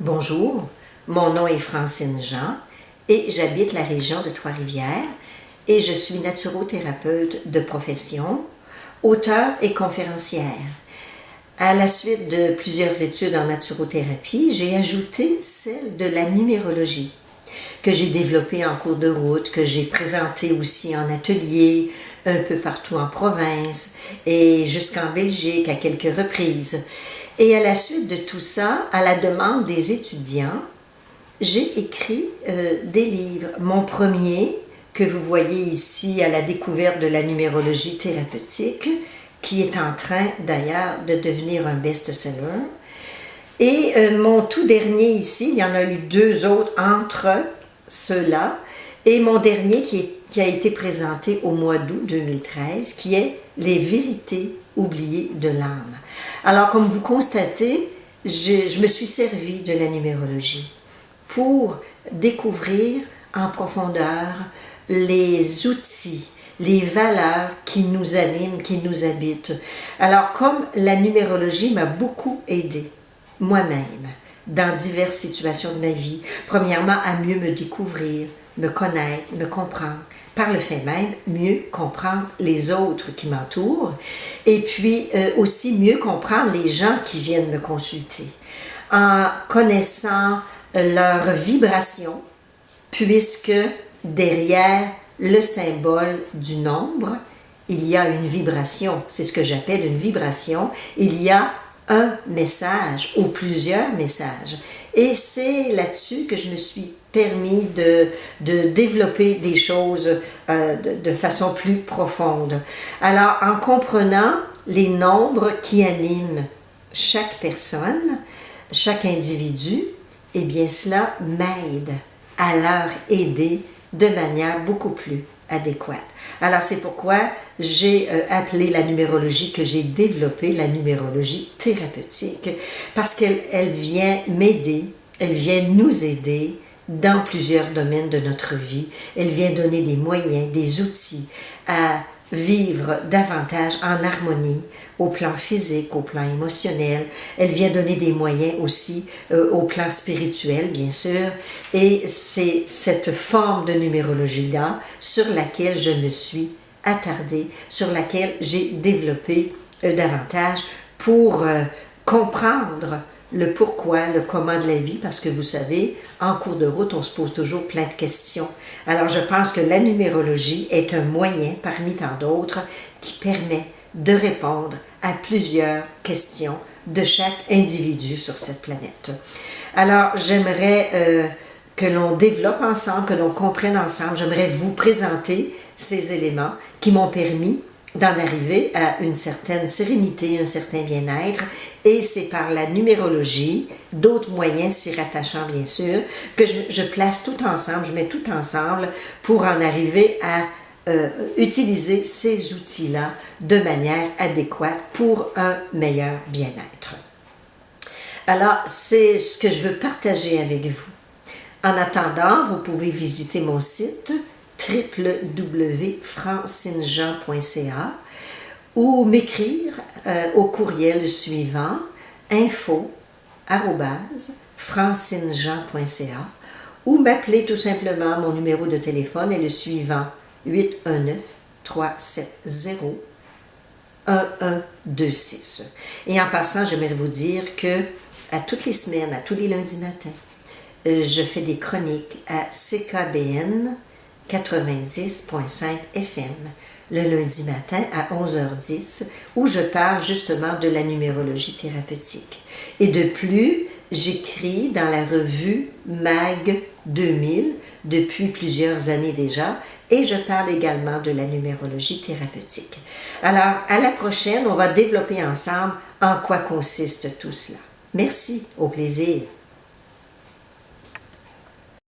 Bonjour, mon nom est Francine Jean et j'habite la région de Trois-Rivières et je suis naturothérapeute de profession, auteure et conférencière. À la suite de plusieurs études en naturothérapie, j'ai ajouté celle de la numérologie que j'ai développée en cours de route, que j'ai présentée aussi en atelier, un peu partout en province et jusqu'en Belgique à quelques reprises. Et à la suite de tout ça, à la demande des étudiants, j'ai écrit des livres. Mon premier, que vous voyez ici à la découverte de la numérologie thérapeutique, qui est en train d'ailleurs de devenir un best-seller. Et mon tout dernier ici, il y en a eu deux autres entre ceux-là, et mon dernier qui a été présenté au mois d'août 2013, qui est « Les vérités oubliées de l'âme ». Alors, comme vous constatez, je me suis servi de la numérologie pour découvrir en profondeur les outils, les valeurs qui nous animent, qui nous habitent. Alors, comme la numérologie m'a beaucoup aidée, moi-même, dans diverses situations de ma vie, premièrement, à mieux me découvrir, me connaître, me comprendre, par le fait même, mieux comprendre les autres qui m'entourent, et puis aussi mieux comprendre les gens qui viennent me consulter, en connaissant leur vibration, puisque derrière le symbole du nombre, il y a une vibration, c'est ce que j'appelle une vibration, il y a un message ou plusieurs messages. Et c'est là-dessus que je me suis permis de développer des choses de façon plus profonde. Alors, en comprenant les nombres qui animent chaque personne, chaque individu, eh bien, cela m'aide à leur aider de manière beaucoup plus adéquate. Alors, c'est pourquoi j'ai appelé la numérologie que j'ai développée, la numérologie thérapeutique, parce qu'elle vient m'aider, elle vient nous aider dans plusieurs domaines de notre vie. Elle vient donner des moyens, des outils à vivre davantage en harmonie au plan physique, au plan émotionnel. Elle vient donner des moyens aussi au plan spirituel, bien sûr. Et c'est cette forme de numérologie-là sur laquelle je me suis attardée, sur laquelle j'ai développé davantage pour comprendre le pourquoi, le comment de la vie, parce que vous savez, en cours de route, on se pose toujours plein de questions. Alors, je pense que la numérologie est un moyen, parmi tant d'autres, qui permet de répondre à plusieurs questions de chaque individu sur cette planète. Alors, j'aimerais que l'on développe ensemble, que l'on comprenne ensemble. J'aimerais vous présenter ces éléments qui m'ont permis d'en arriver à une certaine sérénité, un certain bien-être, et c'est par la numérologie, d'autres moyens s'y rattachant bien sûr, que je place tout ensemble, je mets tout ensemble pour en arriver à utiliser ces outils-là de manière adéquate pour un meilleur bien-être. Alors, c'est ce que je veux partager avec vous. En attendant, vous pouvez visiter mon site www.francinejean.ca ou m'écrire au courriel suivant info@francinejean.ca ou m'appeler tout simplement. Mon numéro de téléphone est le suivant 819-370-1126. Et en passant, j'aimerais vous dire que à toutes les semaines, à tous les lundis matins, je fais des chroniques à CKBN 90.5 FM le lundi matin à 11h10 où je parle justement de la numérologie thérapeutique. Et de plus, j'écris dans la revue MAG 2000 depuis plusieurs années déjà et je parle également de la numérologie thérapeutique. Alors, à la prochaine, on va développer ensemble en quoi consiste tout cela. Merci, au plaisir.